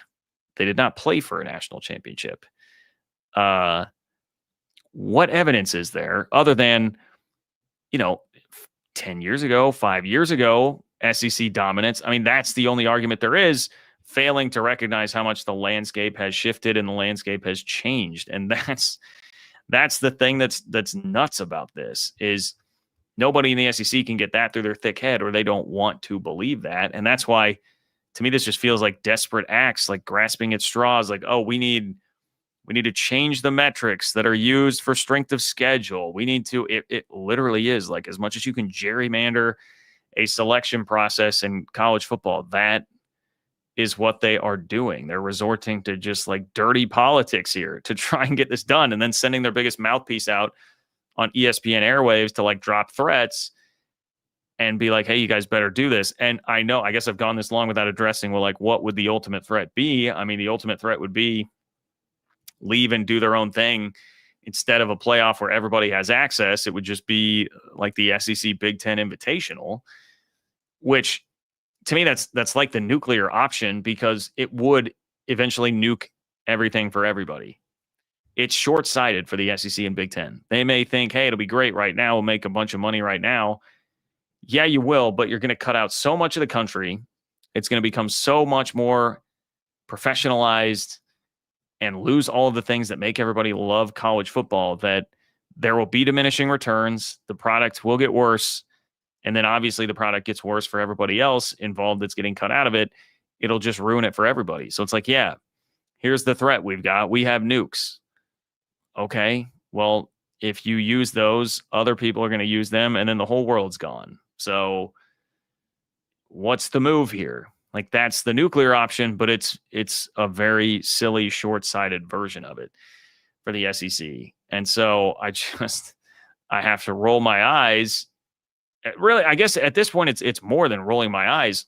They did not play for a national championship. What evidence is there other than, 10 years ago, 5 years ago, SEC dominance? I mean, that's the only argument there is, failing to recognize how much the landscape has shifted and the landscape has changed. And that's the thing that's nuts about this is nobody in the SEC can get that through their thick head, or they don't want to believe that. And that's why, to me, this just feels like desperate acts, like grasping at straws, like, oh, we need to change the metrics that are used for strength of schedule. We need to, it literally is like, as much as you can gerrymander a selection process in college football, that is what they are doing. They're resorting to just like dirty politics here to try and get this done, and then sending their biggest mouthpiece out on ESPN airwaves to like drop threats and be like, hey, you guys better do this. And I guess I've gone this long without addressing, well, like, what would the ultimate threat be? I mean, the ultimate threat would be leave and do their own thing. Instead of a playoff where everybody has access, it would just be like the SEC Big Ten Invitational, which to me, that's like the nuclear option, because it would eventually nuke everything for everybody. It's short-sighted for the SEC and Big Ten. They may think, hey, it'll be great right now. We'll make a bunch of money right now. Yeah, you will, but you're going to cut out so much of the country. It's going to become so much more professionalized and lose all of the things that make everybody love college football, that there will be diminishing returns. The product will get worse. And then obviously the product gets worse for everybody else involved that's getting cut out of it. It'll just ruin it for everybody. So it's like, yeah, here's the threat we've got. We have nukes. Okay, well, if you use those, other people are going to use them, and then the whole world's gone. So what's the move here? Like, that's the nuclear option, but it's a very silly, short-sighted version of it for the SEC. And so I have to roll my eyes. Really, I guess at this point, it's more than rolling my eyes.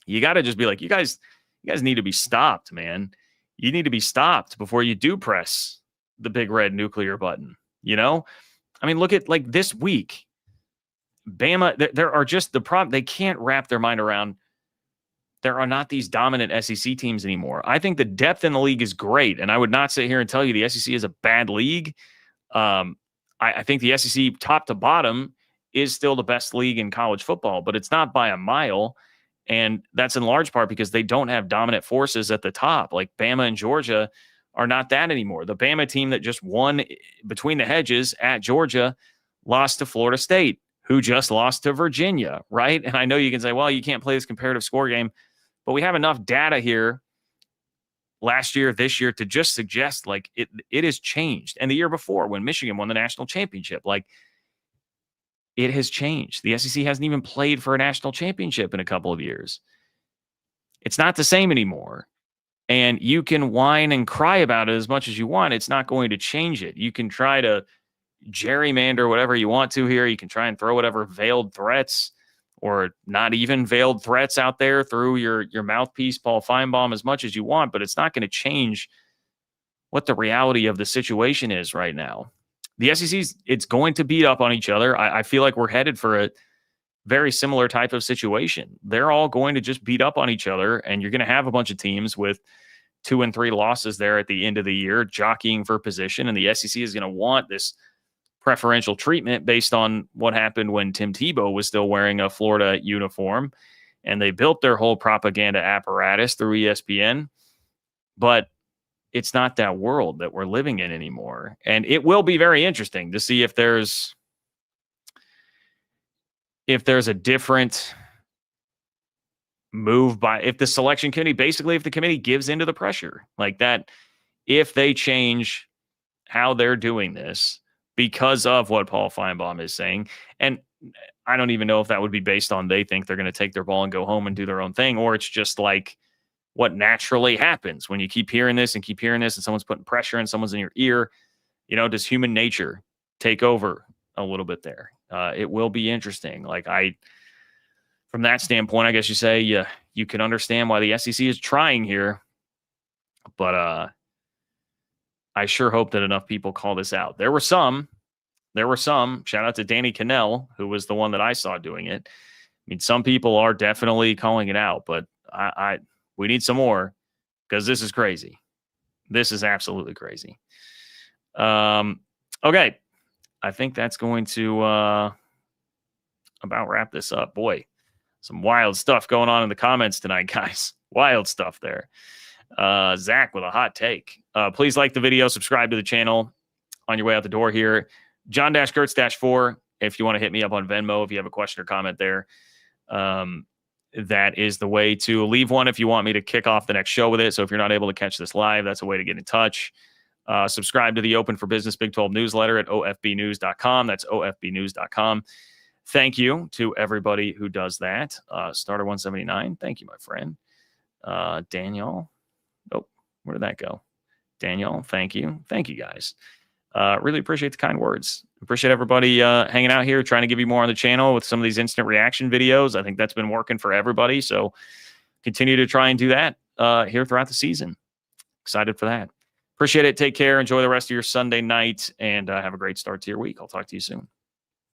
You got to just be like, you guys need to be stopped, man. You need to be stopped before you do press the big red nuclear button. You know, I mean, look at like this week, Bama. There are just the problem. They can't wrap their mind around. There are not these dominant SEC teams anymore. I think the depth in the league is great, and I would not sit here and tell you the SEC is a bad league. I think the SEC top to bottom is still the best league in college football, but it's not by a mile. And that's in large part because they don't have dominant forces at the top. Like Bama and Georgia are not that anymore. The Bama team that just won between the hedges at Georgia lost to Florida State, who just lost to Virginia, right? And I know you can say, well, you can't play this comparative score game, but we have enough data here last year, this year, to just suggest like it has changed. And the year before when Michigan won the national championship, like it has changed. The SEC hasn't even played for a national championship in a couple of years. It's not the same anymore. And you can whine and cry about it as much as you want. It's not going to change it. You can try to gerrymander whatever you want to here. You can try and throw whatever veiled threats or not even veiled threats out there through your mouthpiece, Paul Finebaum, as much as you want, but it's not going to change what the reality of the situation is right now. The SEC's, it's going to beat up on each other. I feel like we're headed for a very similar type of situation. They're all going to just beat up on each other, and you're going to have a bunch of teams with 2 and 3 losses there at the end of the year, jockeying for position, and the SEC is going to want this preferential treatment based on what happened when Tim Tebow was still wearing a Florida uniform, and they built their whole propaganda apparatus through ESPN. But it's not that world that we're living in anymore. And it will be very interesting to see if there's a different move by, if the selection committee, basically if the committee gives into the pressure like that, if they change how they're doing this because of what Paul Finebaum is saying. And I don't even know if that would be based on they think they're going to take their ball and go home and do their own thing, or it's just like what naturally happens when you keep hearing this and keep hearing this and someone's putting pressure and someone's in your ear. You know, does human nature take over a little bit there? It will be interesting. Like from that standpoint, I guess you say you can understand why the SEC is trying here, but I sure hope that enough people call this out. There were some. Shout out to Danny Cannell, who was the one that I saw doing it. I mean, some people are definitely calling it out, but we need some more because this is crazy. This is absolutely crazy. Okay. I think that's going to about wrap this up. Boy, some wild stuff going on in the comments tonight, guys. Wild stuff there. Zach with a hot take. Please like the video, subscribe to the channel on your way out the door here. John-Kurtz-4 if you want to hit me up on Venmo if you have a question or comment there. That is the way to leave one if you want me to kick off the next show with it. So if you're not able to catch this live, that's a way to get in touch. Subscribe to the Open for Business Big 12 newsletter at ofbnews.com. That's ofbnews.com. Thank you to everybody who does that. Starter 179. Thank you, my friend. Daniel. Oh, where did that go? Daniel, thank you. Thank you, guys. Really appreciate the kind words. Appreciate everybody hanging out here, trying to give you more on the channel with some of these instant reaction videos. I think that's been working for everybody. So continue to try and do that here throughout the season. Excited for that. Appreciate it. Take care. Enjoy the rest of your Sunday night and have a great start to your week. I'll talk to you soon.